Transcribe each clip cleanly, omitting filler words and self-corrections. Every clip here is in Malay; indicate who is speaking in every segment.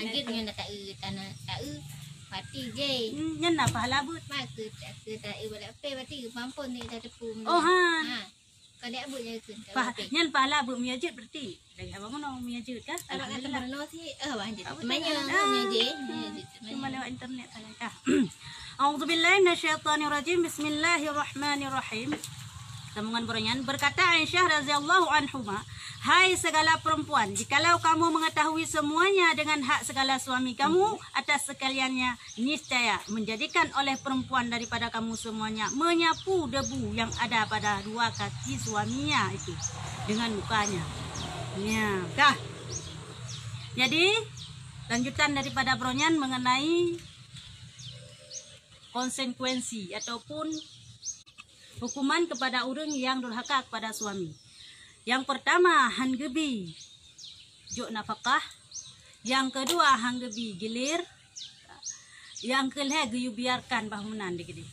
Speaker 1: Sikit dengan tak tanah tak pati je.
Speaker 2: Nyan na pahala but.
Speaker 1: Maka tak boleh apa pati mampun ni tak tepu.
Speaker 2: Oh ha.
Speaker 1: Kau dak but je ke.
Speaker 2: Nyan pahala but miajud berarti. Dari abang ngono miajud kah?
Speaker 1: Kalau kata mana sih banyak. Temannya je.
Speaker 2: Cuma lewat internet saja. A'udzubillahi minasyaitonirrajim. Bismillahirrahmanirrahim. Sambungan beronyan berkata Aisyah radhiyallahu anhuma, hai segala perempuan, jikalau kamu mengetahui semuanya dengan hak segala suami kamu atas sekaliannya, niscaya menjadikan oleh perempuan daripada kamu semuanya menyapu debu yang ada pada dua kaki suaminya itu dengan mukanya. Ya, dah. Jadi lanjutan daripada beronyan mengenai konsekuensi ataupun hukuman kepada orang yang durhaka kepada suami. Yang pertama, hanggebi juk nafkah. Yang kedua, hanggebi gilir. Yang kelih geyu biarkan bangunan digede.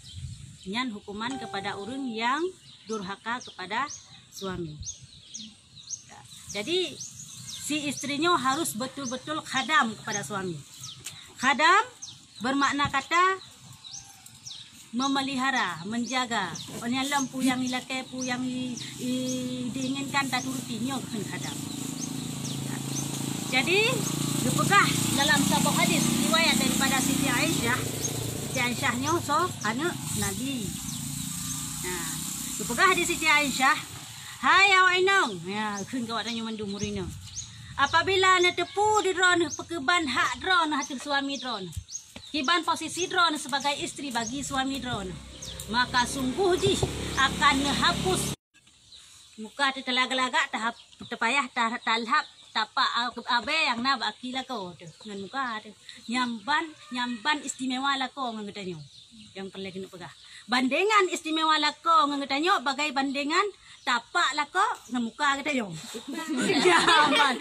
Speaker 2: Nyan hukuman kepada orang yang durhaka kepada suami. Jadi si istrinya harus betul-betul khadam kepada suami. Khadam bermakna kata memelihara, menjaga. Orang lampu yang ilakai pu yang diinginkan tak turutinya kan khadam. Jadi dipegah dalam sebuah hadis riwayat daripada Siti Aisyah. Siti Aisyahnya so anak Nabi. Nah, dipegah hadis Siti Aisyah. Hai awak inang. Ya, kun kawak tanya mandu murina. Apabila na tepu di dron pekeban hak dron hati suami dron. Hiban posisi drone sebagai istri bagi suami drone, maka sungguh ji akan menghapus muka terlaga-laga tahap terpayah talhap tapak abe yang nak akila kau dengan muka nyamban istimewa lako ngetanyo yang perlu kena pegah bandingan istimewa lako ngetanyo bagai bandingan tapak lako ngemuka ketayo nyamban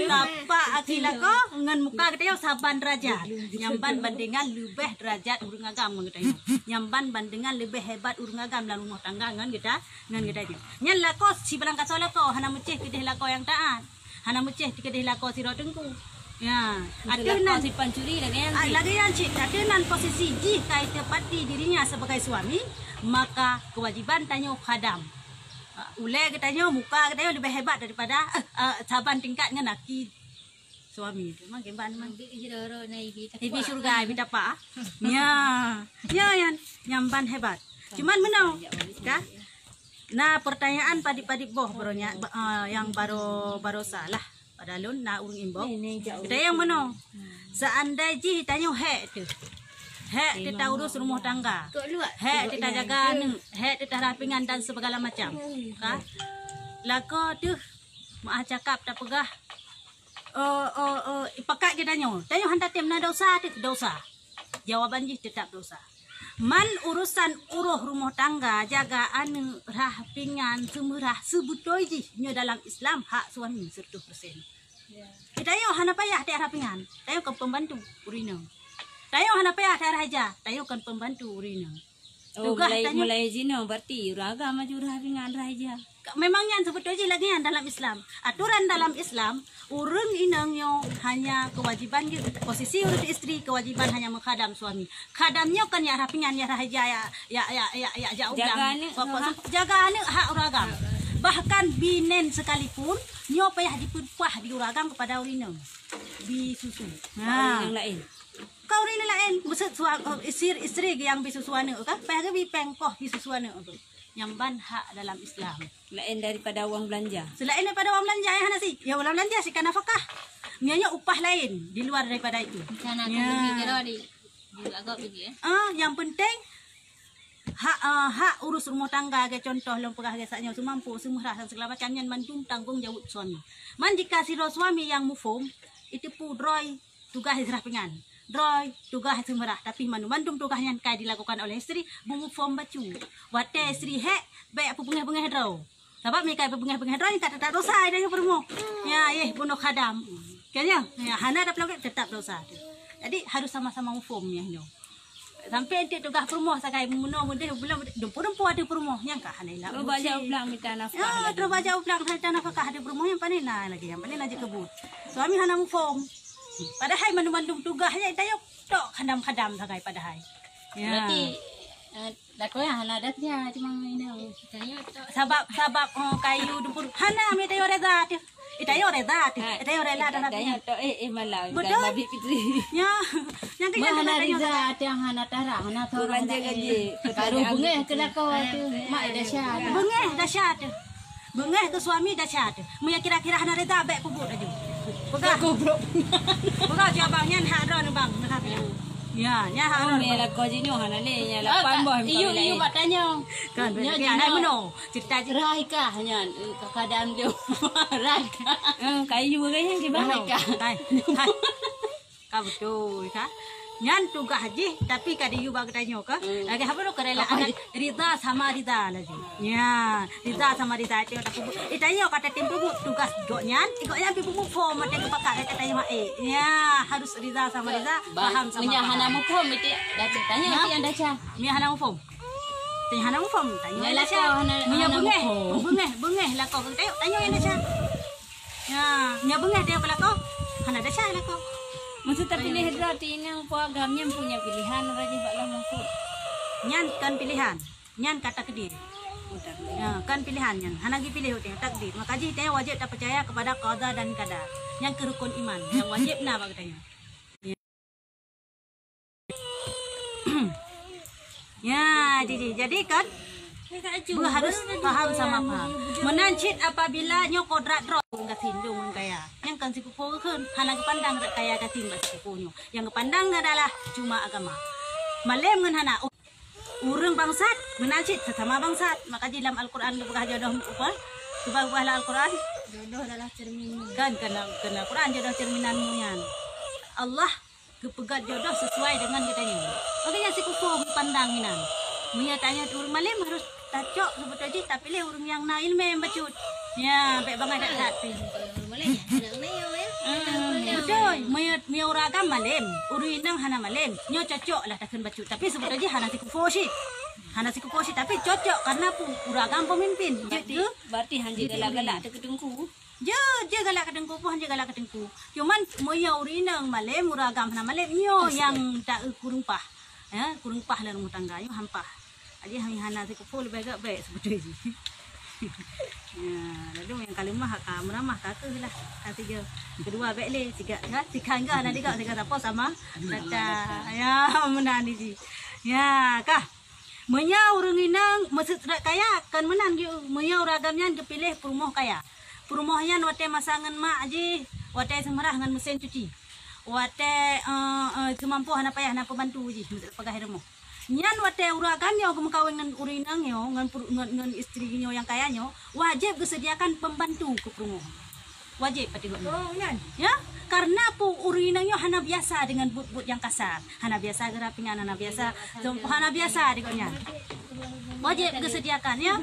Speaker 2: tapak akila ko ngan muka ketayo saban derajat nyamban bandingan lebih derajat urang agam ketayo nyamban bandingan lebih hebat urang agam dalam rumah tangga ngan kita nyan lako si berangkat solat ko hana meceh kedeh lako yang taat hana meceh kedeh lako siro tengku ya ada nan si pancuri lagi yang cik ada nan posisi jika tepati dirinya sebagai suami maka kewajiban tanya khadam ulai katanya muka katanya lebih hebat daripada saban tingkat dengan laki suami tu mang gemban mang ibi surga ibi tapa ya yan nyamban hebat cuman menau kah nah pertanyaan padik-padik boh baronya yang baru salah padahal na urung imbau kita yang menau seandai ji tanya tu hek kita urus rumah tangga, hek kita jaga, hek kita rapingan dan segala macam. Kah? Lako tu, maaf cakap tak pegah. Pakat kita tanya hantar tim na dosa tu dosa. Jawaban je tetap dosa. Man urusan rumah tangga, jaga anu rapingan semurah sebutoi je nyo dalam Islam hak suami 100%. Kita yo hana payah tak rapingan, tayo ke pembantu urina. Tayo hana payah tak raja, tayo kan pembantu urina.
Speaker 3: Oh, mulai zina berarti raga maju rapingan raja.
Speaker 2: Memangnya sebetulnya lagi yang dalam Islam. Aturan dalam Islam, urang inang yo hanya kewajiban posisi urut istri kewajiban hanya menghadam suami. Khadamnya kan ya rapingan ya raja ya jauh jaga ane hak uragam. Bahkan binen sekalipun nyo payah dipumpah di uragam kepada urina. Di susu.
Speaker 3: Nah, yang lain.
Speaker 2: Kau ini lain, maksud istri yang bisusuane, kan? Payah ke pengkoh bisusuane itu. Nyamban hak dalam Islam.
Speaker 3: Lain daripada uang belanja.
Speaker 2: Selain daripada uang belanja ya Hana sih. Ya uang belanja sih kan nafkah. Mianya upah lain di luar daripada itu.
Speaker 1: Sana pergi kira di agak pergi
Speaker 2: yang penting hak urus rumah tangga ke contoh lom pegah gesaknya semampu semurah dan segala macamnya mandung tanggung jawab suami. Man jika siro suami yang mufum itu pudroy tugas rapingan. Droy tugas semerah tapi mandum tugasnya kai dilakukan oleh istri bungu form bacu wate istri hek baik apa bengah-bengah draw sebab mereka bengah-bengah draw tak dosa ada yang permu ya bunuh khadam kayaknya ya hana ada pelanggan tetap dosa jadi harus sama-sama form ya no sampai ente tugah perumah sakai muno mudah bulan dempu ada perumah yang kah hanela.
Speaker 3: Coba jauh pulang minta nafkah.
Speaker 2: Ya, terus baca ulang harta nafkah ada perumah yang panena lagi, yang panena aja kebun. Suami hana mufom. Padahal mandum tugahnya itayok tok kadam-kadam sakai padahal. Ya.
Speaker 3: Berarti lako yang hana adatnya cuma ini
Speaker 2: Sabab kayu dempur hana mi tayo reda. Itayo reda, itayo rela dan
Speaker 3: adanya to malah
Speaker 2: betul.
Speaker 3: babi fitri.
Speaker 2: Ya, yang kaya
Speaker 3: Hana riza yang hana tara hana thorang gaji. Baru bunga kelako tu mak dahsyat.
Speaker 2: Bengeh dahsyat. Bengeh ke suami dahsyat. Muya kira-kira hana reda baik kubur aja. Pegah goblok. Pegah dia bang nyan hak ron bang nak ya. Ya, nya hak ron.
Speaker 3: Mela ko jinyo hana le nya lapan boh. Iyo matanya.
Speaker 2: Kan nya meno cerita
Speaker 3: Rai ka hanya keadaan dia. Rai ka. Kayu kayaknya gimana ka?
Speaker 2: Hai. Ka betul ka. Nyan tugas haji tapi kadiyu bag tanyo ka. Lagi apa lo kerela anak rida sama rida lagi. Ya, rida sama rida itu tak kubur. Itanyo kata tempo tugas goknyan pipu form mate kepakak kata tanyo ya, harus rida sama rida paham sama.
Speaker 3: Nya hana mu pom itu dah tanya si anda cha.
Speaker 2: Mi hana mu form. Tanya hana mu form tanyo
Speaker 3: Ya
Speaker 2: lah cha. Mi bengeh lah kau tanyo yang dah cha. Ya, mi bengeh dia pala kau. Hana dah cha lah kau.
Speaker 3: Maksud tapi pilih berarti ini yang agamnya punya pilihan raja Pak Long maksud.
Speaker 2: Nyan kan pilihan. Nyan kata kedir. Ya, kan pilihan nyan. Hanagi pilih hotel takdir. Makaji tanya wajib tak percaya kepada qada dan qadar. Yang kerukun iman. Yang wajib nah katanya. Ya, jadi kan harus paham sama paham. Menancit apabila nyo kodrat drop gatin do mun kaya. Yang kan si kupo keun hana pandang kaya gatin ba si kuponyo. Yang pandang adalah cuma agama. Malem ngan hana urang bangsat menancit sesama bangsat. Maka dalam Al-Qur'an buka jodoh apa? Ubah-ubahlah Al-Qur'an.
Speaker 1: Jodoh adalah cermin.
Speaker 2: Kan kena Quran jodoh cerminanmu yan. Allah kepegat jodoh sesuai dengan kitanya. Makanya si kupo pandanginan. Menyatanya turun malem harus tacok sebetulnya tapi le urang yang na ilmu bacut. Ya, baik banget dak hati.
Speaker 1: Malem, nak nayo ya.
Speaker 2: Betul, maya uragam malem, urinang hana malem. Nyo cocok lah takkan bacut tapi sebetulnya hana sikufosi. Hana sikufosi tapi cocok karena uragam pemimpin.
Speaker 3: Berarti hanji galak-galak te kedengku.
Speaker 2: Je galak kedengku pun je galak kedengku. Cuman maya urinang malem uragam hana malem nyo yang tak kurung pah. Ya, kurung pah dalam rumah tangga nyo hampah. Aja hana sikufo lebih agak baik sebetulnya. Ya, lalu yang kali mah meramah kakak lah. Ketiga, kedua baik le, tiga enggak nanti kau tiga apa sama. Kata ya menani ji. Ya, kah. Menyau urang inang maksud kaya kan menan menyau ragamnya kepilih perumah kaya. Perumahnya wate masangan mak ji, wate semerah dengan mesin cuci. Wate semampu hana payah hana pembantu ji, pegawai rumah. Nyan wate uragannya kawin dengan urinangnya dengan istrinya yang kayanya wajib disediakan pembantu ke rumah. Wajib pati oh nyan. Ya, karena urinangnya hana biasa dengan but-but yang kasar. Hana biasa gerapingan, hana biasa digonya. Wajib disediakan ya.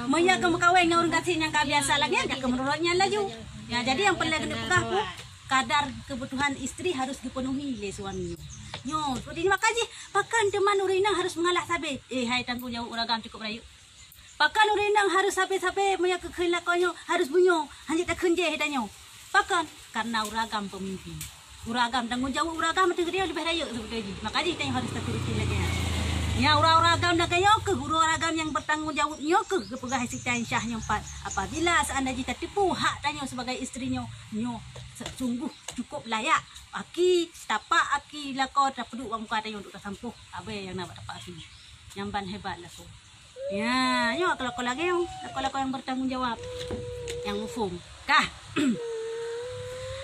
Speaker 2: Maya kawin dengan orang kasih yang biasa lagi ada kemenurutnya laju. Ya, jadi yang perlu dipegah pun kadar kebutuhan istri harus dipenuhi oleh suami. Yo, seperti ini makasih. Pakan teman urinang harus mengalah sabe. Hai tanggung jawab uragam cukup rayu. Pakan urinang harus sabe-sabe maya kekhelakonyo harus bunyo. Hanya tak kenje hidanyo. Pakan karena uragam pemimpin. Uragam tanggung jawab uragam itu dia lebih rayu seperti ini. Makasih tanya harus terturuti lagi. Ya uragam dah kayo ke guru uragam yang bertanggung jawab nyo ke pegawai sitan syah yang empat. Apabila seandainya jika tipu hak tanya sebagai istrinya nyo sungguh cukup layak. Aki tapak aki lako tak peduk bang muka tanya untuk tersampuh. Abai yang nak tapak aki. Yang ban hebat lako. Ya, nyo kalau lagi yang lako yang bertanggung jawab. Yang mufum. Kah?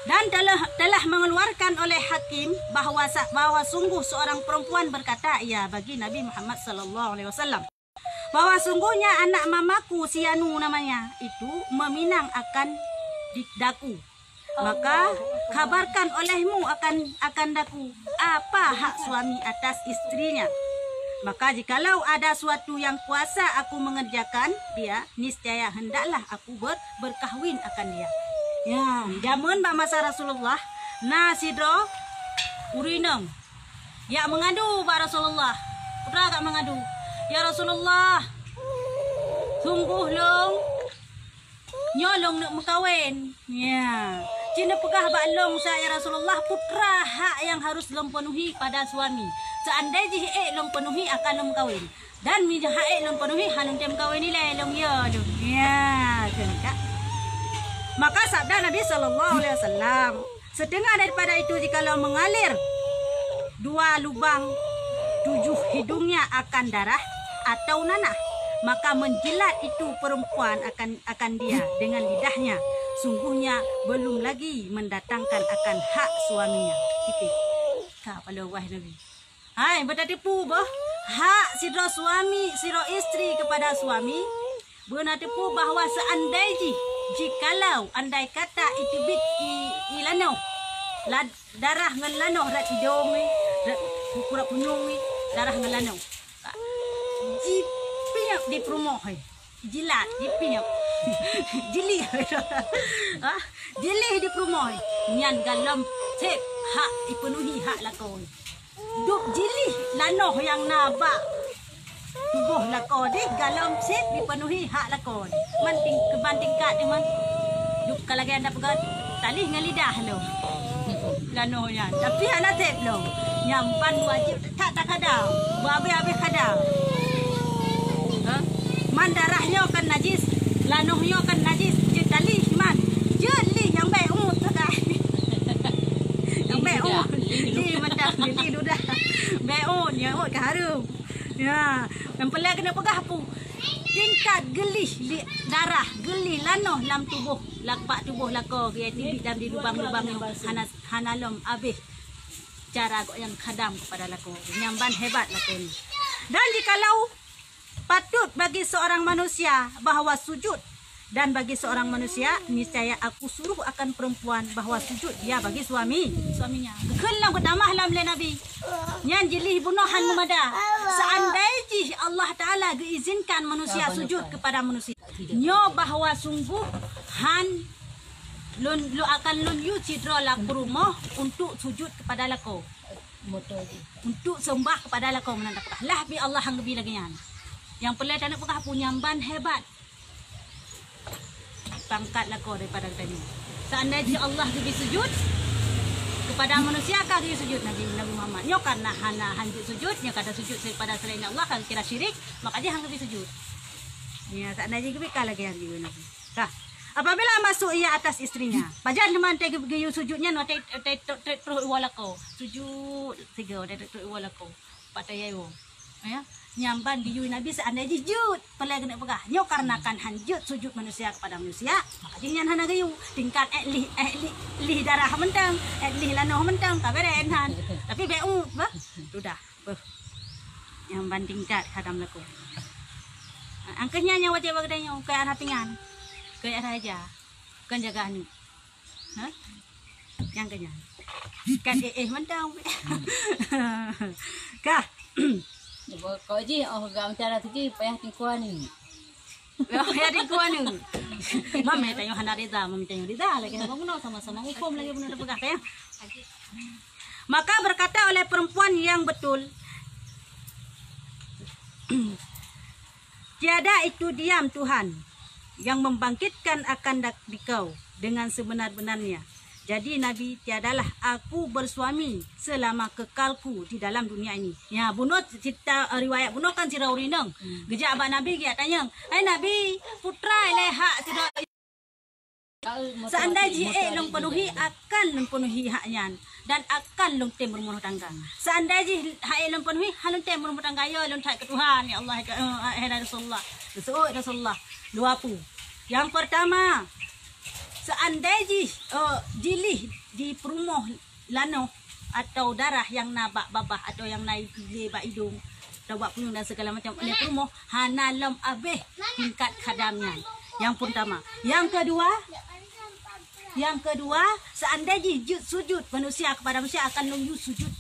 Speaker 2: Dan telah mengeluarkan oleh hakim bahwa sungguh seorang perempuan berkata ya bagi Nabi Muhammad sallallahu alaihi wasallam bahwa sungguhnya anak mamaku si Anu namanya itu meminang akan daku. Maka kabarkan olehmu akan daku apa hak suami atas istrinya. Maka jikalau ada suatu yang kuasa aku mengerjakan dia, niscaya hendaklah aku berkahwin akan dia. Ya, zaman masa Rasulullah nasidro urinang Ya mengadu Pak Rasulullah. Putra agak mengadu. Ya Rasulullah, sungguh long nyolong nak berkahwin. Ya. Cina pegah baklong saya Rasulullah, putra hak yang harus long penuhi pada suami. Seandainya jih long penuhi akan long kahwin. Dan mi hak long penuhi hanun tem kahwin ni long ya dong. Ya, kan. Maka sabda Nabi sallallahu alaihi wasallam, setengah daripada itu jikalau mengalir 2 lubang 7 hidungnya akan darah atau nanah, maka menjilat itu perempuan akan dia dengan lidahnya. Sungguhnya belum lagi mendatangkan akan hak suaminya. Titik. Kak pada wah Nabi. Hai, bertipu boh. Hak sidro suami, sidro istri kepada suami. Bertipu bahawa seandainya jikalau andai kata itu bit ilano darah ngelano rat hidung ni, pura punyung ni, darah ngelano. Jipiak di promoh. Jilat, jipiak. Jili jili di promoy nyan galam sep hak dipenuhi hak lakon duk jili lanoh yang nabak tubuh lakon di galam sep dipenuhi hak lakon manting kebantingkat man duk kalagi anda pegat tali dengan lidah lo lanoh yan tapi ana sep lo nyampan wajib tak kadang babe kadang man darahnya kan najis, lanohnya kan najis, je tali man, je lih yang baik tak yang baik lih macam lih dudah, baik yang ke harum, ya, yang pelik kena pegah pu, tingkat gelih darah, gelih lanoh dalam tubuh, lapak tubuh lako, dia tibik dalam di lubang-lubang yang hanalom habis, cara yang kadam kepada lako, nyamban hebat lako ni, dan jikalau patut bagi seorang manusia bahawa sujud, dan bagi seorang manusia niscaya aku suruh akan perempuan bahawa sujud dia bagi suaminya. Kelam kedamah lam le Nabi. Nyan jilih bunuhan memada. Seandainya Allah Taala diizinkan manusia sujud kepada manusia. Nyo bahawa sungguh han lun lu akan lun yu cidra lak rumah untuk sujud kepada lako. Untuk sembah kepada lako menandak lah bi Allah hang lebih lagi nyan. Yang pelik tak nak pekah punya ban hebat. Pangkat lako daripada kita ni. Seandainya Allah lebih sujud kepada manusia, kah dia sujud Nabi Muhammad. Nyo karena hana hanjut sujud, nyo kata sujud kepada selain Allah kan kira syirik, maka dia hang lebih sujud. Ya, seandainya lebih kah lagi yang dia Nabi. Kah? Apabila masuk ia atas istrinya, pajan teman teh geyu sujudnya no teh terus walako. Sujud tiga teh terus walako. Patayayo. Ya. Nyamban di Nabi seandainya jut pelai kena pegah nyo karena kan hanjut sujud manusia kepada manusia maka jinyan hana gayu tingkat lih darah mentang lih lanoh mentang tak bere enhan tapi beu bah sudah nyamban tingkat kadam laku angkanya nya wajib bagdanya ke arah pingan ke arah aja kan jaga anu ha yang kenya kan mentang kah
Speaker 3: Kau je, gam cara tu je, payah tingkuan ni.
Speaker 2: Payah tingkuan ni. Mami tanya hana rida, mami tanya rida lagi. Kamu nak sama-sama hukum lagi benar pegah ya. Maka berkata oleh perempuan yang betul, tiada itu diam Tuhan yang membangkitkan akan dikau dengan sebenar-benarnya. Jadi Nabi tiadalah aku bersuami selama kekalku di dalam dunia ini. Ya, bunuh cerita riwayat bunuh kan sirau rineng. Gejak abang Nabi dia tanya, "Hai Nabi, putra leha sirau." Seandainya long penuhi akan long penuhi haknya dan akan long tem berumah tangga. Seandainya hak long penuhi halon tem berumah tangga ya long tak ke Tuhan ya Allah Rasulullah. Rasulullah 20. Yang pertama, seandainya jilih di perumoh lanoh atau darah yang nabak babah atau yang naik lebak hidung tabak punyung dan segala macam oleh perumoh hana lam abeh tingkat khadamnya. Yang pertama. Yang kedua seandainya sujud manusia kepada manusia akan nunggu sujud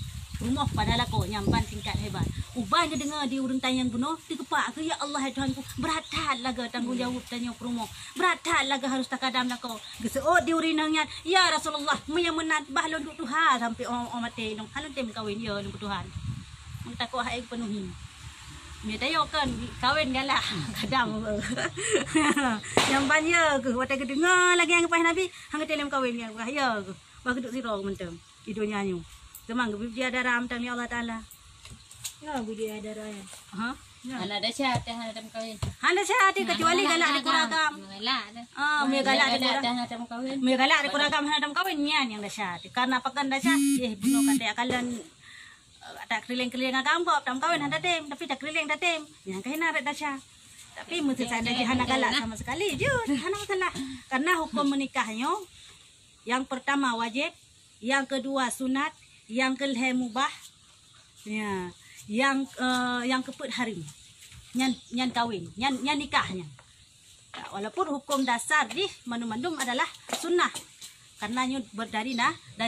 Speaker 2: rumah padahal ko nyamban tingkat hebat. Uban ke dengar di urang tayang bunuh, dikepak ke ya Allah ya Tuhanku. Berathat laga tanggungjawab tanya promo. Berathat laga harus takadam lako. Geseot di urinangnya, ya Rasulullah, yang menat bahlon duk Tuhan sampai orang mati nong halon tem kawin ya nong Tuhan. Mung takut hai penuhi. Mia tayo kan kawin galak kadam. Yang banyak ke wata ke dengar lagi yang pas Nabi hang telem kawin yang bahaya ke. Ba keduk siro mentem. Idonya nyu. Temang ke dia ada ram tang Allah Taala.
Speaker 1: Ya, dia ada raya.
Speaker 2: Ha?
Speaker 3: Anak dah syahat dah ada kawin.
Speaker 2: Handa syahati kecuali galak di kuragam.
Speaker 1: Galak dah.
Speaker 2: Mia galak di kuragam.
Speaker 3: Dah ada kawin.
Speaker 2: Mia galak di kuragam hadam kawin nyan yang dasyat. Karena pakan dasyat, bunuh kata akalan tak keliling-keliling agam kok tam kawin handa tem, tapi tak keliling dah tem. Yang kahina red dasyat. Tapi mesti ada hana galak sama sekali. Jujur, hana masalah. Karena hukum menikahnya yang pertama wajib, yang kedua sunat, yang kelima mubah. Ya, yang keput harim. Nyan kawin, nyan nikahnya. Walaupun hukum dasar di mandum-mandum adalah sunnah. Karena nyu dari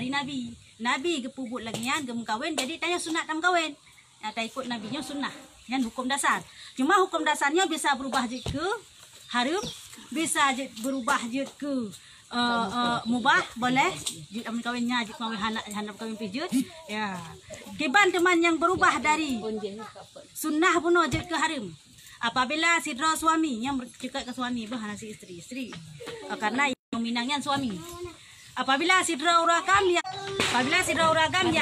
Speaker 2: Nabi. Nabi kepubut lagi nyan gem kawin jadi tanya sunat tam kawin. Ya tak ikut nabinya sunnah. Nyan hukum dasar. Cuma hukum dasarnya bisa berubah je ke haram, bisa je berubah je ke mubah boleh jut am kawinnya jut kawin hanap kawin pijut ya kiban teman yang berubah dari sunnah bunuh jut ke haram apabila sidra suami yang bercekat ke suami bahana si istri karena yang minangnya suami apabila sidra uragam ya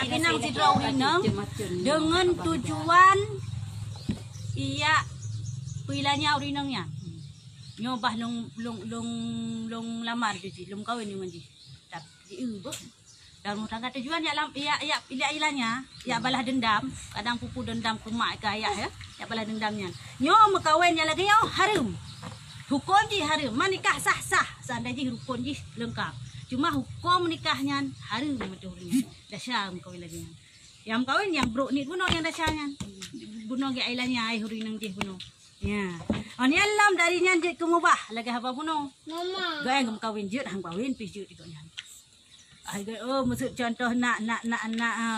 Speaker 2: pinang sidra urinang dengan tujuan ia pilanya urinangnya nyobah long lamar je lom kawin dengan je tapi ubah dalam tangga tujuan ya ilahnya ya balah dendam kadang pupu dendam ke mak ke ayah ya balah dendamnya nyo mekawin ya lagi yo haram hukum je haram menikah sah seandainya rukun je lengkap cuma hukum nikahnya haram betul-betul dasyam kawin lagi yang kawin yang bro ni bunuh yang dasyamnya bunuh ge ilahnya ai hurinang je bunuh ya, ani alam dari nyan jut kumubah lagi apa puno.
Speaker 1: Mama.
Speaker 2: Gaya ngam kawin jut hang kawin pi jut itu nyan. Ai maksud contoh nak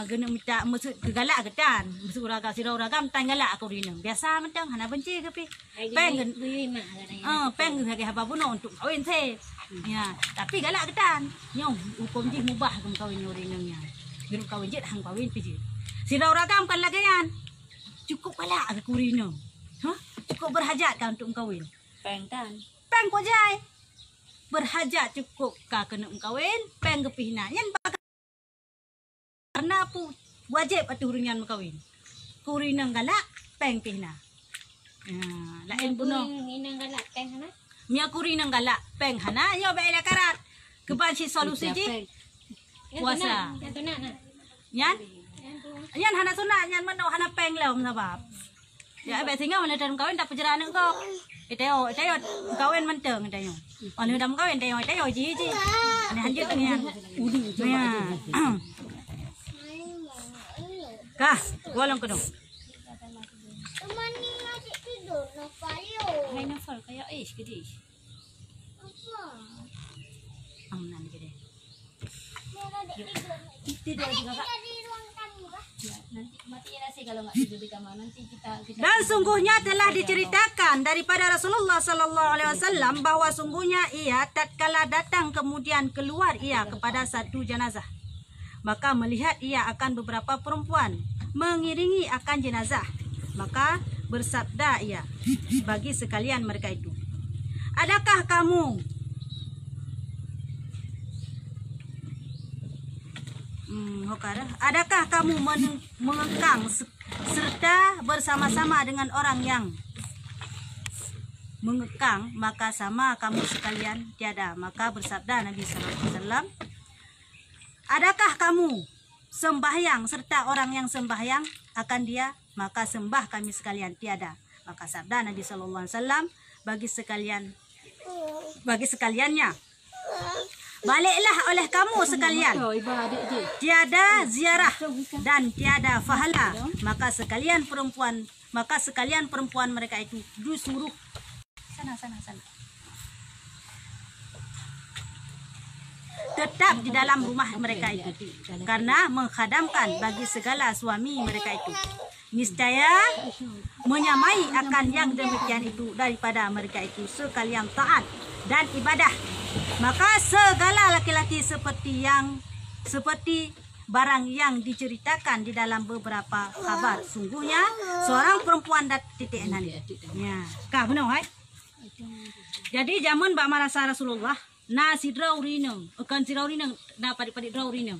Speaker 2: gena minta maksud gegalak gedan. Maksud uragam sira uragam tan galak aku rina. Biasa mentang hana benci ke pi. Peng peng lagi apa puno untuk kawin se. Ya, tapi galak gedan. Nyong hukum ji mubah ngam kawin rina nya. Gena kawin jut hang kawin pi jut. Sira uragam kan lagi yan. Cukup galak aku rina. Hah? Cukup berhajat kan untuk kawin.
Speaker 3: Peng tan.
Speaker 2: Peng ko jai. Berhajat cukup ka kena kawin, peng ke pihna. Yan karena pu wajib atuh ringan kawin. Kurinang galak peng pihna. Lain bunuh.
Speaker 1: Minang galak peng hana.
Speaker 2: Mia kurinang galak peng hana yo baila karat. Kebanci solusi ji. Puasa.
Speaker 1: Yang tu nak.
Speaker 2: Yan. Yan hana sunat, yan mano hana peng law sabab. Ya be tinggal mana dalam kawin tak perjalanan kau. Iteo kawin menteng iteo. Anu dalam kawin iteo ji. Ani hanjut ni an. Ya. Kah, golong kedong.
Speaker 1: Teman ni adik tidur nak palio.
Speaker 2: Hai nafal kaya gede.
Speaker 1: Apa?
Speaker 2: Amnan gede.
Speaker 1: Adik tidur.
Speaker 2: Tidur juga Kak.
Speaker 1: Di ruang tamu kah?
Speaker 3: Ya, nanti mati nasi kalau enggak tidur di kamar nanti kita
Speaker 2: Dan sungguhnya telah diceritakan daripada Rasulullah sallallahu alaihi wasallam bahwa sungguhnya ia tatkala datang kemudian keluar ia kepada satu jenazah. Maka melihat ia akan beberapa perempuan mengiringi akan jenazah. Maka bersabda ia bagi sekalian mereka itu, adakah kamu adakah kamu mengekang serta bersama-sama dengan orang yang mengekang, maka sama kamu sekalian tiada. Maka bersabda Nabi sallallahu alaihi wasallam, adakah kamu sembahyang serta orang yang sembahyang akan dia, maka sembah kami sekalian tiada. Maka sabda Nabi sallallahu alaihi wasallam bagi sekaliannya, baliklah oleh kamu sekalian, tiada ziarah dan tiada fahala. Maka sekalian perempuan mereka itu disuruh sana. tetap di dalam rumah mereka itu karena menghadamkan bagi segala suami mereka itu. Niscaya menyamai akan yang demikian itu daripada mereka itu sekalian taat dan ibadah. Maka segala laki-laki seperti barang yang diceritakan di dalam beberapa kabar. Sungguhnya seorang perempuan dat titik enan. Ya, kah benar hai? Jadi zaman Mbak Marasa Rasulullah na si Draurineng, akan si Draurineng na padi-padi Draurineng.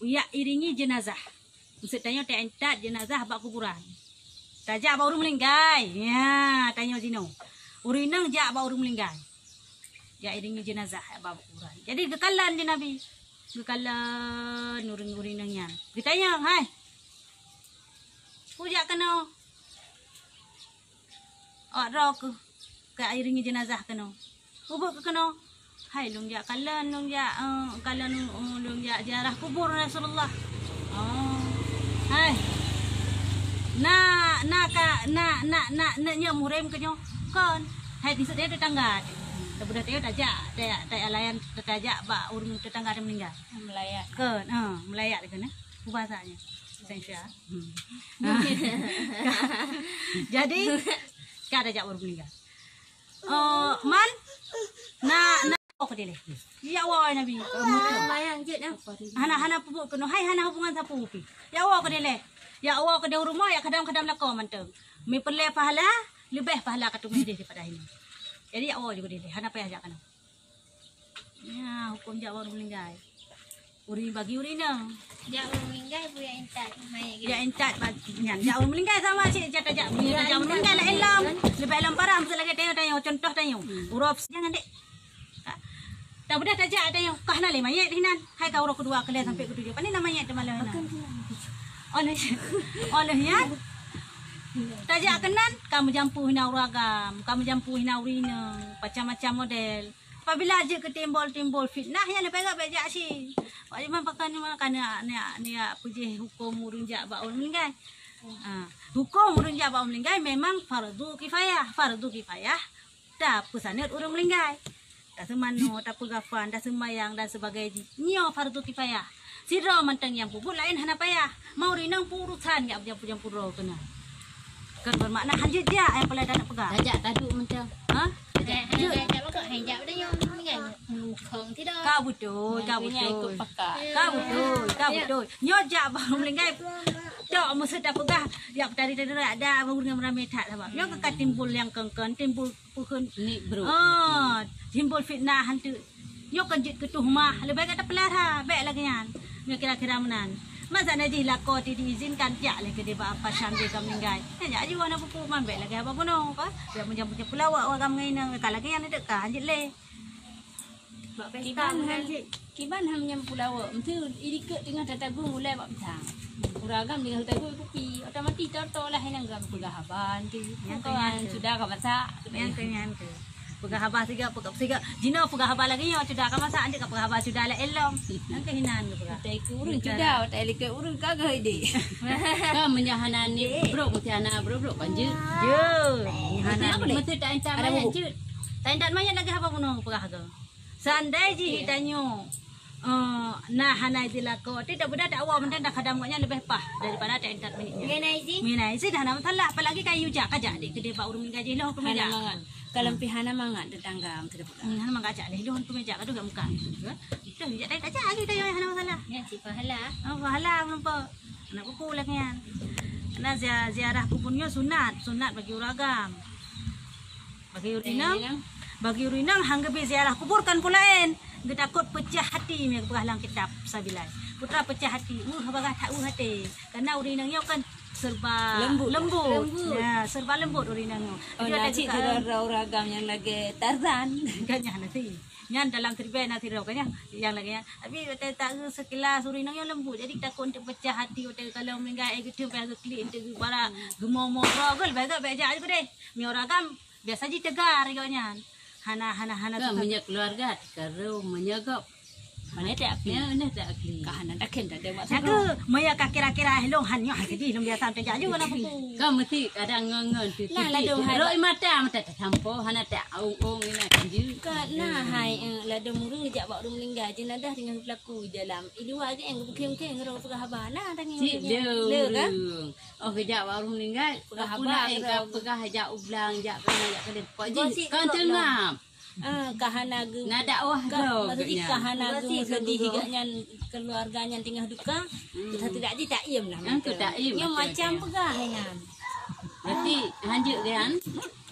Speaker 2: Ya iringi jenazah. Maksud tanya tak entat jenazah bak kuburan. Tajak baru meninggal. Ya, tanya Zino. Urineng jak baru meninggal. Ya iringi jenazah bak kuburan. Jadi gekalan di Nabi. Gekalan uring-urinengnya. Ditanya, "Hai. Pujak kena. Ada ke iringi jenazah kena. Ubuk ke kena. Hai long jak kalan long jak kalan long jak ziarah kubur Rasulullah." Oh. Hai. Na nya murim kenyo kon. Hai di dia tetangga. Budak dia tajak layan tajak bak urung tetangga dia meninggal.
Speaker 3: Melayat.
Speaker 2: Kon, melayat kan bahasanya. Sensya. Jadi ka tajak urung meninggal. Man ke dia. Ya Allah Nabi.
Speaker 1: Bayang je dah.
Speaker 2: Hana pupuk kena. Hai hana hubungan siapa upi. Ya Allah ke dia. Ya Allah ke dia rumah ya kadang-kadang lakau mantau. Mi perle pahala lebih pahala katu mi dia daripada ini. Jadi ya Allah juga dia. Hana payah jak kana. Ya hukum jak baru meninggal. Uri bagi uri nang.
Speaker 1: Jak meninggal bu ya entat.
Speaker 2: Ya entat nyan. Jak meninggal sama cik jata jak meninggal lah elam. Lebih elam parah mesti lagi tanya contoh tanya. Urap jangan dek. Tak bedah tajak tanya kah na le mayat hinan. Hai kau kedua kali sampai ketujuh. Pani nama mayat malam hinan. Olehnya tajak kenan kamu jampu hina uragam, kamu jampu hina urina, macam-macam model. Apabila aja ketimbul fitnah yang lepas bejak si. Macam pakai ni puji hukum urun jak baul meninggal. Hukum urun jak baul meninggal memang fardu kifayah. Dah pesanat urun meninggal. Tak semano, tak pegafan, tak semayang dan sebagainya. Nyo fardu kifayah. Sidra mantang yang puput lain hana payah. Mau rinang purusan ya punya puro kena. Kan bermakna hanjut dia yang pelai nak pegang.
Speaker 3: Tajak taduk macam.
Speaker 2: Ha?
Speaker 1: Tajak bakal henjak dah yang meninggal. Khong tidak.
Speaker 2: Kau betul.
Speaker 3: Ikut pakar.
Speaker 2: Kau betul. Nyo jak baru meninggal. Tok mesti tak pegah. Ya tadi ada baru dengan ramai tak apa. Nyo kekat timbul yang kengken, timbul pukun.
Speaker 3: Ni bro.
Speaker 2: Timbul fitnah hantu. Nyo kanjut ketuhmah. Lebih kata pelihara. Baik lagi nyan. Nyo kira-kira menan. Masa najih lako diizinkan jak lagi dia apa sambil kami meninggal. Ya aja warna buku mambek lagi apa pun ka. Dia punya pelawak orang mengaina kalau lagi yang dekat anjit le.
Speaker 3: Kiban ham nyam pulau. Mesti ikut dengan tatagung mulai bab tang. Uragam dengan tatagung kopi. Otomatis tortolah henang gam pegahaban tu. Yang sudah ka masak.
Speaker 2: Yang ke. Pegahaban siga. Jino pegahaban lagi yo sudah ka masak anjit ka pegahaban sudah la elom. Nang kehinan ke pegah.
Speaker 3: Tai urun sudah, tai like urun kagak ide. Ka menyahanan ni bro mesti ana bro panjut.
Speaker 2: Je.
Speaker 3: Hana mesti tak entar mayat jut.
Speaker 2: Tak entar mayat lagi apa pun pegah ke. Sandai ji tanyo. Nah hana dilako tidak benda tak awak mendan dah kadang maknya lebih pah daripada tak entar minitnya. Minai dah nama salah apalagi kayu jak aja dik gede pak urung gaji loh ke meja.
Speaker 3: Kalau pihana mangat tetangga tidak buka.
Speaker 2: Hana mangga jak leh loh ke meja kadu gak muka. Itu jak tak aja lagi tayo hana masalah.
Speaker 1: Ya si pahala.
Speaker 2: Pahala nampak. Nak buku lagi yan. Karena ziarah kuburnya sunat bagi uragam. Bagi urinang hangga be ziarah kubur kan pulain. Dia takut pecah hati me berhalang kitab sabilai. Putra pecah hati. Bagah tak hati. Karena urinangnya kan serba lembut. Ya, serba lembut urinangnya.
Speaker 3: Dia tak ada ragam yang lagi Tarzan.
Speaker 2: Kanya nanti. Nyan dalam tribe nanti kanya yang lagi ya. Tapi tak sekilas urinangnya lembut. Jadi takut untuk pecah hati kalau meninggal gitu pasal klik untuk para gemomo rogol bagak beja aja deh. Mi ragam biasa je tegar kanya. Hana
Speaker 3: Minyak keluarga kalau menyagap Mana tak akli.
Speaker 4: Mana tak akli.
Speaker 3: Kahana tak kena ada buat
Speaker 2: Jaga maya ka kira-kira helong hanyo hadi long biasa te jaju na pupu.
Speaker 4: Kau mesti kadang ngengen tu.
Speaker 3: Nah, lah dong, hai.
Speaker 4: Roi mata tak tampo hana tak ong ina kanju.
Speaker 3: Nah hai la de murung jak bawa dum meninggal je dah dengan pelaku dalam. Ilu age yang bukem-bukem ngero pegah habana tang
Speaker 4: Cik
Speaker 3: le kan.
Speaker 4: Oh kejap baru meninggal.
Speaker 3: Pegah
Speaker 4: Pula
Speaker 3: habang,
Speaker 4: pegah hajak ublang jak kedai. Pak
Speaker 3: Gosip
Speaker 4: ji kan
Speaker 3: kau
Speaker 4: tengah.
Speaker 3: Kahana ge
Speaker 4: Nak dakwah kau.
Speaker 3: maksudnya kahana ge sedih higanya keluarganya tengah duka. Tu tidak di tak iem lah.
Speaker 4: Tu tak iem,
Speaker 3: Yang
Speaker 4: macam
Speaker 3: macam
Speaker 4: dia.
Speaker 3: pegah dengan.
Speaker 4: Berarti hanjuk kan?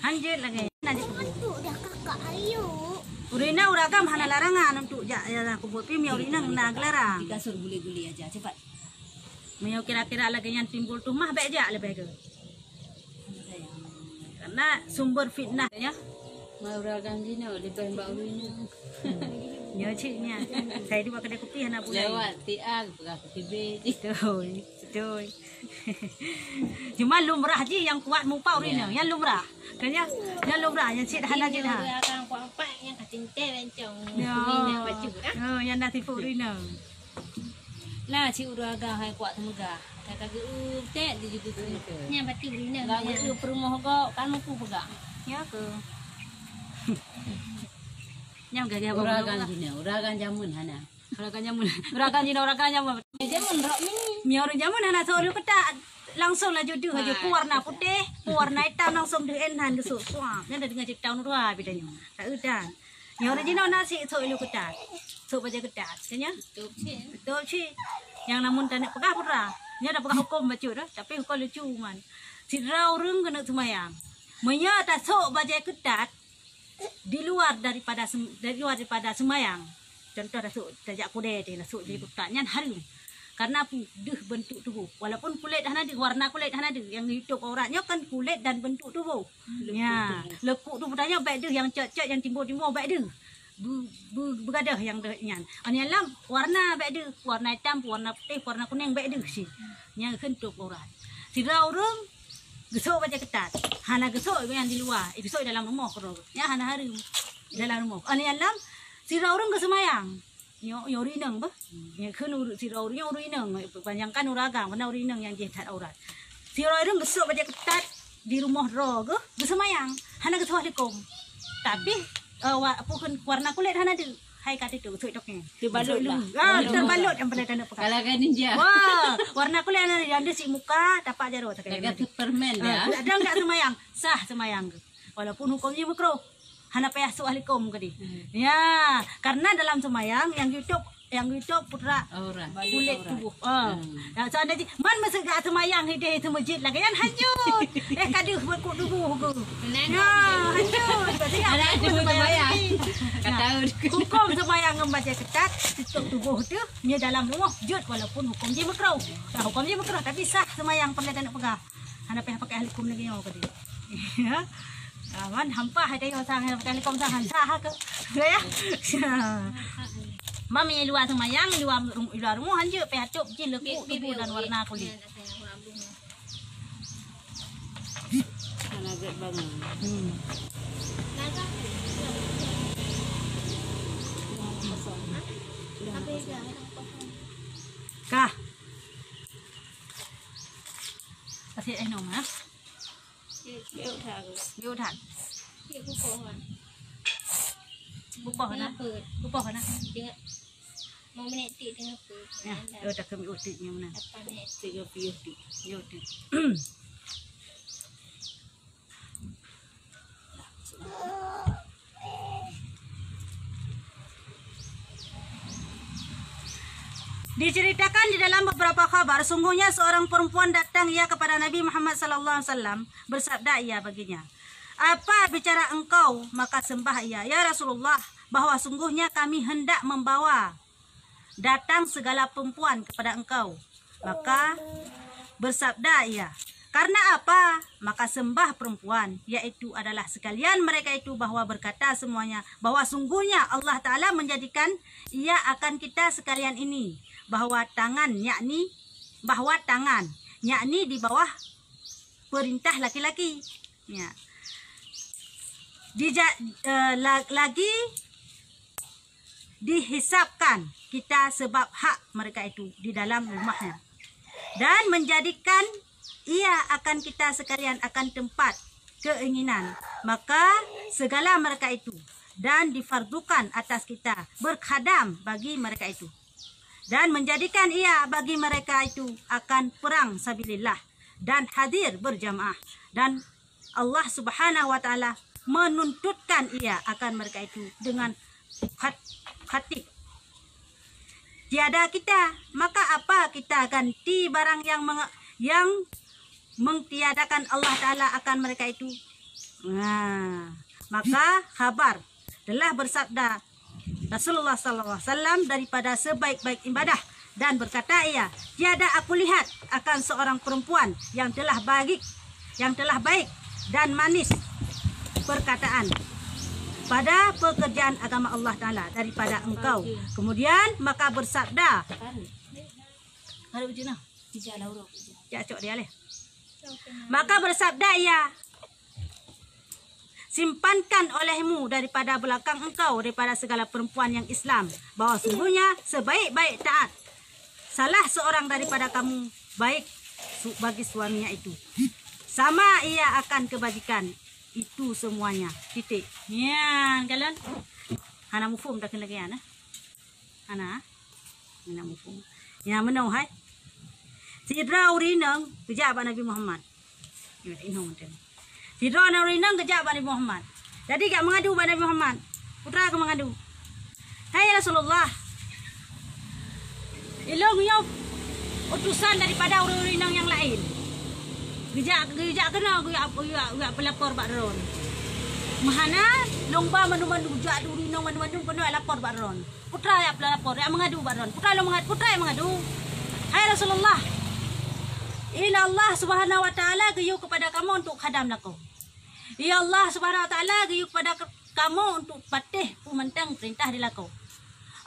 Speaker 2: Hanjut lagi. Nanti
Speaker 1: Itu dah kakak ayu.
Speaker 2: urina uragam hana larangan untuk ja ya kubur pi mi urina na gelarang.
Speaker 3: Kita suruh guli-guli aja cepat.
Speaker 2: Mio kira-kira lagi yang timbul tuh mah beja lebih ke. Karena sumber fitnah ya.
Speaker 4: Mauragan dino di pembau ini.
Speaker 2: Nhớ chị nha. Thấy đi qua cái đây có tiền nào boleh.
Speaker 4: Lewat tiang pegah tibe.
Speaker 2: Betul. Cuma lumrah je yang kuat mupa urina, yang lumrah. Kan ya? Yang lumrah yang cik hana je dah.
Speaker 3: Akan kuat yang kacinta bencong.
Speaker 2: Ya.
Speaker 3: Minyak baju dah.
Speaker 2: Yang dah tipu urina.
Speaker 3: Nah, si uraga hai kuat temuga. Tak kage tek di juga tu.
Speaker 1: Nya batu rina.
Speaker 3: Lagu perumah go kan mampu pegang.
Speaker 2: Ya ke. Yang gagah
Speaker 4: Uragan dino, uragan jamun hana.
Speaker 2: Uragan jamun. Uragan jina uragan jamun.
Speaker 3: Dia menrok ni.
Speaker 2: Mior jamun hana soru ketak. Langsung lah jodoh aja warna putih, warna hitam langsung dienhan ke suam. Yang dah dengar cerita nurwa bedanya. Tak udan. Mior jina nasi soru ketak. Sok baca ketat, kanya? Betul sih. Yang namun tak nak pegah pura. Nya dah pegah hukum baca dah, tapi hukum lucu man. Si rau reng kena semayang. Menya tak sok baca ketat di luar daripada semayang. Contoh dah sok tajak kuda dia, sok jadi ketatnya harum. Karena deh bentuk tubuh. Walaupun kulit dah ada, warna kulit dah ada. Yang hidup auratnya kan kulit dan bentuk tubuh. Ya, lekuk tubuh tanya baik deh, yang cek-cek yang timbul-timbul baik deh. Bergadah yang nyan. Ani alam warna baik deh, warna hitam, warna putih, warna kuning baik deh sih. Yang hentuk aurat. Si raurung gesok baca ketat. Hana gesok yang di luar, gesok dalam rumah kero. Ya hana harum dalam rumah. Ani alam si raurung ke semayang. Yo rineng bah. Ya kan si raurung yo rineng. Bayangkan uragang, mana rineng yang jehat aurat. Si raurung gesok baca ketat di rumah ro ke bersemayang. Hana gesok likom. Tapi bukan warna kulit hana ada. Hai kata itu suit doknya.
Speaker 3: Dibalut lah.
Speaker 2: Terbalut yang pada tanda pekat.
Speaker 4: Kalau kan ninja.
Speaker 2: Wah, warna kulit hana ada si muka dapat jaro tak kaya.
Speaker 4: Agak permen dah.
Speaker 2: Ada enggak semayang? Sah semayang. Walaupun hukumnya makruh. Hana payah su ahli kom kadi. Ya, karena dalam semayang yang YouTube putra
Speaker 4: Aurat.
Speaker 2: kulit tubuh. So ada man masa gak semayang hideh itu masjid lagi kan hanyut. Kaduh berkut tubuh ke. Ya, hanyut.
Speaker 4: Ada tubuh semayang. Kata
Speaker 2: Hukum semayang membaca ketat tutup tubuh tu nya dalam rumah jud walaupun hukum dia makruh. Hukum dia makruh tapi sah semayang perlu nak pegang. Hana payah pakai ahli hukum lagi mau kadi. Ya. Kawan hampa ada yang sang pakai ahli hukum sah ke. Ya. Mami luar semayang, luar rumah hanya pehatup je lekuk tubuh dan warna kulit.
Speaker 3: Anak agak bangun.
Speaker 2: Kah. Kasih nom ha.
Speaker 3: Yêu thằng.
Speaker 2: Yêu thật.
Speaker 1: Dia buka.
Speaker 2: Buka na.
Speaker 1: ปิด
Speaker 2: Buka na.
Speaker 1: Dia mau menetik dengan ปิด
Speaker 2: Ya, dah kami utiknya mana.
Speaker 1: apa ni?
Speaker 3: 30.
Speaker 2: Ya utik. Diceritakan di dalam beberapa kabar, sungguhnya seorang perempuan datang ia kepada Nabi Muhammad SAW bersabda ia baginya, apa bicara engkau? Maka sembah ia, ya Rasulullah, bahwa sungguhnya kami hendak membawa datang segala perempuan kepada engkau. Maka bersabda ia, karena apa? Maka sembah perempuan, yaitu adalah sekalian mereka itu bahwa berkata semuanya, bahwa sungguhnya Allah Ta'ala menjadikan ia akan kita sekalian ini, bahwa tangan yakni di bawah perintah laki-laki. Ya. Lagi dihisapkan kita sebab hak mereka itu di dalam rumahnya. Dan menjadikan ia akan kita sekalian akan tempat keinginan. Maka segala mereka itu dan difardukan atas kita berkhadam bagi mereka itu. Dan menjadikan ia bagi mereka itu akan perang sabilillah dan hadir berjamaah. Dan Allah Subhanahu wa taala menuntutkan ia akan mereka itu dengan khatib. Tiada kita, maka apa kita ganti barang yang mengtiadakan Allah Ta'ala akan mereka itu? Nah, maka kabar telah bersabda Rasulullah SAW daripada sebaik-baik ibadah, dan berkata ia, tiada aku lihat akan seorang perempuan yang telah baik dan manis perkataan pada pekerjaan agama Allah Ta'ala daripada engkau. Kemudian maka bersabda, maka bersabda ia, simpankan olehmu daripada belakang engkau daripada segala perempuan yang Islam, bahwa sungguhnya sebaik-baik taat salah seorang daripada kamu baik bagi suaminya itu, sama ia akan kebajikan itu semuanya. Titik. Ya, kalian. Hana mufum tak kena kian, Hana mufum. Ya menau hai. Sidra urinang kejap Nabi Muhammad. Sidra urinang kejap Nabi Muhammad. Jadi gak mengadu pada Nabi Muhammad. Putra aku mengadu. Hai Rasulullah. Ilong yo utusan daripada urinang yang lain. Gejak kena gejak pelapor Pak Ron. Mahana lomba mandu jak urinang mandu penuh lapor Pak Ron. Putra ya pelapor ya mengadu Pak Ron. Putra yang mengadu. Hai Rasulullah. Ila Allah Subhanahu wa taala gayu kepada kamu untuk khadam laku. Ya Allah Subhanahu wa taala gayu kepada kamu untuk patih pumentang perintah dilaku.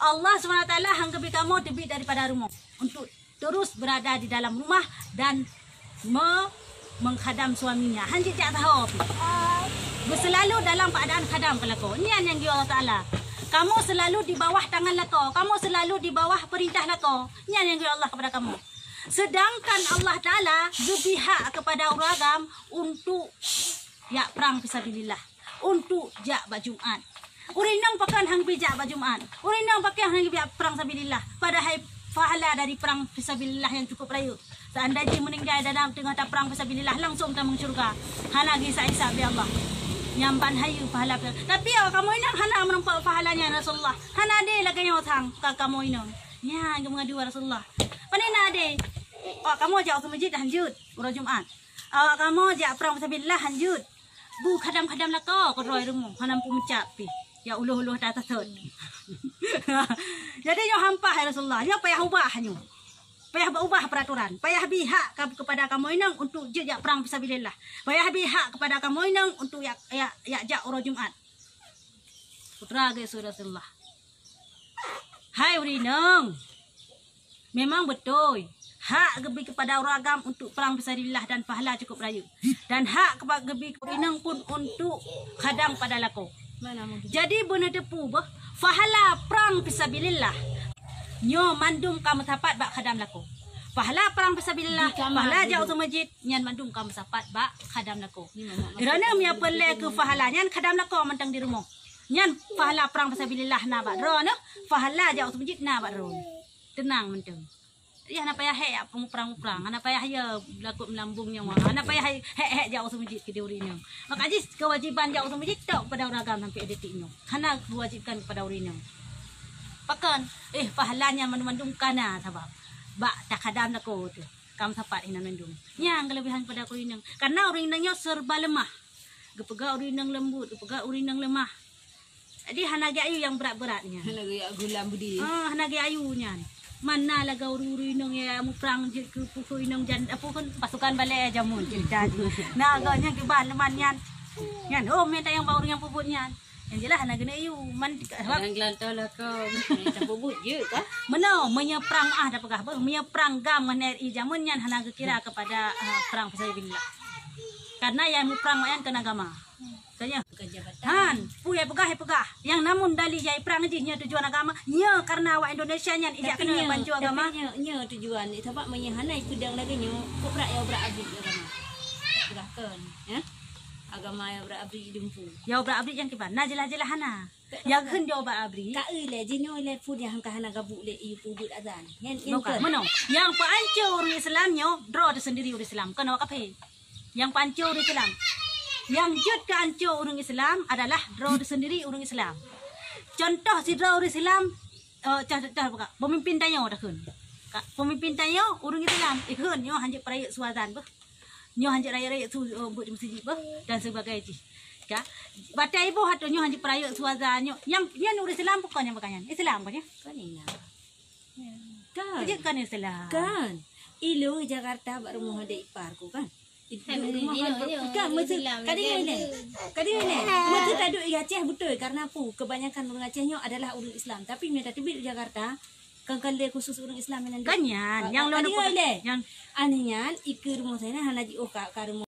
Speaker 2: Allah Subhanahu wa taala hanggapi kamu terbit daripada rumah untuk terus berada di dalam rumah dan menghadam suaminya. Hanjit tak tahu. Berselalu dalam keadaan khadam pelako. Ini yang dia Allah Taala. Kamu selalu di bawah tangan lako. Kamu selalu di bawah perintah lako. Ini yang dia Allah kepada kamu. Sedangkan Allah Taala berpihak kepada uragam untuk ya perang fisabilillah, untuk jak Jumat. Urinang pakan hang bijak Jumat. Urinang pakai hang bijak perang fisabilillah. Padahal pahala dari perang fisabilillah yang cukup rayu. Seandainya meninggal dalam tengah perang fisabilillah langsung tamang syurga. Hana gisa-isa bi Allah. Nyamban hayu pahala. Tapi kamu ini hana menempat pahalanya Rasulullah. Hana ade lagi yang otang kamu ini. Ya, mengadu Rasulullah. Panina ade. Oh, kamu ajak masjid hanjut urang Jumat. Awak kamu ajak perang fisabilillah hanjut. Bu khadam-khadam lah kau roy rumu. Hana pun mencapi. Ya uluh-uluh dah tasut. Jadi yo hampah ya Rasulullah. Yo payah ubahnya. Payah berubah peraturan. Payah bihak kepada kamu inang untuk jak perang fisabilillah. Payah bihak kepada kamu inang untuk ya jak urang Jumat. Putra ge Rasulullah. Hai urinang. Memang betul. Hak gebi kepada orang agam untuk perang fisabilillah dan pahala cukup rayu. Dan hak kepada gebi urinang pun untuk khadam pada lako. Jadi benar depu bah pahala perang fisabilillah. Nyo mandum kamu sapat bak khadam lako. Pahala perang fisabilillah, pahala jauh ke masjid, nyan mandum kamu sapat bak khadam lako. Kerana mia pele ke pahala nyan khadam lako mentang di rumah. Nyan pahala perang fisabilillah na bak ro no, pahala jauh ke masjid na bak ro. Tenang mentang. Ya nak payah hek perang-perang, anak payah ya lakut melambungnya mah. Anak payah hek jauh ke masjid ke diurinya. Maka ajis kewajiban jauh ke masjid tak pada orang agama sampai detiknya. Hana diwajibkan kepada urinya. Pakan pahalanya mandum kana sebab bak tak khadam lako tu. Kamu sapat ina mandum. Yang kelebihan pada urinang. Karena urinangnya serba lemah. Gepega urinang lembut, gepega urinang lemah. Jadi hana ge ayu yang berat-beratnya.
Speaker 3: Hana ge gulam budi.
Speaker 2: Hana ge ayunya. Mana laga urinang ya mu perang je ke pukul inang jan apa kan pasukan balai jamun cerita. Nah agaknya ke ban leman yan. Yan minta yang bau yang puputnya. Yang jelas nak kena you man
Speaker 4: Yang gelantau lah kau. Tak bubut je kah?
Speaker 2: Mana menyeperang dah pegah apa menyeperang gam dengan RI jamun yan hana kira kepada perang fisabilillah. Karena yang perang mayan kena agama. Tanya.
Speaker 3: bukan jabatan.
Speaker 2: Han, puya pegah. Yang namun dali jai perang nya tujuan agama. Nya karena awak Indonesia nya ijak kena bantu agama.
Speaker 3: Nya tujuan ni sebab menyahanai pedang lagi nya koprak ya berabdi agama. Berahkan, ya. Agama yang berabdi dumpu.
Speaker 2: Ya berabdi yang kiban. Nah jelah hana. Yang hen dia berabdi.
Speaker 3: Ka le jino le fu dia hang kahana gabuk le iu pubut azan. Yang
Speaker 2: Bukan, mana? Yang pancur orang Islamnya draw sendiri orang Islam. Kena awak kafe. Yang pancur orang Islam. Yang jut ke ancur orang Islam adalah draw sendiri orang Islam. Contoh si draw orang Islam, contoh pemimpin tanya dah kun. Pemimpin tanya orang Islam, ikun nyo hanjak perayaan suazan bah. Nyo hanjak raya-raya tu buat di masjid bah dan sebagainya. Ya, batai ibu hatu nyo hanjak perayaan suazan nyo. Yang orang Islam bukan yang makanya. Islam bukannya?
Speaker 3: kan ina. Kan.
Speaker 2: Dia kan Islam.
Speaker 3: Kan. Ilu Jakarta baru mau ada ipar ku kan. Kan betul. Kadang ini. Betul tadi Aceh betul karena aku kebanyakan orang Acehnya adalah orang Islam. Tapi mereka tiba di Jakarta kan khusus orang Islam yang
Speaker 2: Kanyan, yang lo
Speaker 3: yang anehnya ikut rumah saya hanya di oka karena